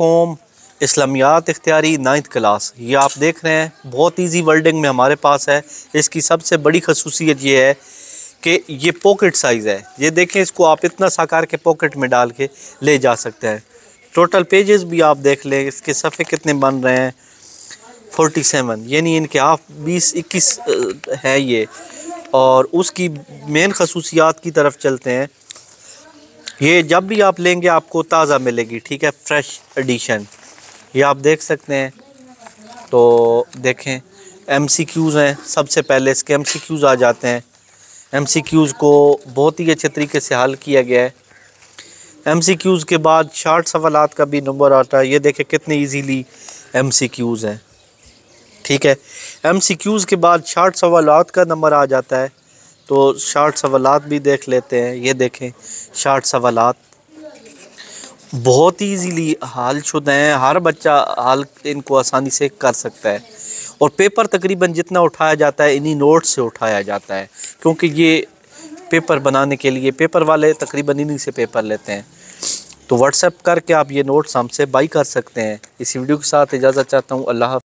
कौम इस्लामियात इख्तियारी 9th class, ये आप देख रहे हैं बहुत इजी वर्डिंग में हमारे पास है। इसकी सबसे बड़ी खसूसियत ये है कि ये पॉकेट साइज़ है। ये देखें, इसको आप इतना साकार के पॉकेट में डाल के ले जा सकते हैं। टोटल पेजेस भी आप देख लें, इसके सफ़े कितने बन रहे हैं 47, यानी इनके हाफ 20-21 है ये। और उसकी मेन खसूसियात की तरफ चलते हैं। ये जब भी आप लेंगे आपको ताज़ा मिलेगी, ठीक है, फ्रेश एडिशन। ये आप देख सकते हैं। तो देखें MCQs हैं, सबसे पहले इसके MCQs आ जाते हैं। MCQs को बहुत ही अच्छे तरीके से हल किया गया है। MCQs के बाद शार्ट सवालात का भी नंबर आता है। ये देखें कितने इजीली MCQs हैं, ठीक है। MCQs के बाद शार्ट सवालात का नंबर आ जाता है। तो शार्ट सवालात भी देख लेते हैं। ये देखें शार्ट सवालात बहुत ईजीली हल शुदा हैं, हर बच्चा हल इनको आसानी से कर सकता है। और पेपर तकरीबन जितना उठाया जाता है इन्हीं नोट्स से उठाया जाता है, क्योंकि ये पेपर बनाने के लिए पेपर वाले तकरीबन इन्हीं से पेपर लेते हैं। तो व्हाट्सएप करके आप ये नोट्स हमसे बाई कर सकते हैं। इस वीडियो के साथ इजाज़त चाहता हूँ। अल्लाह।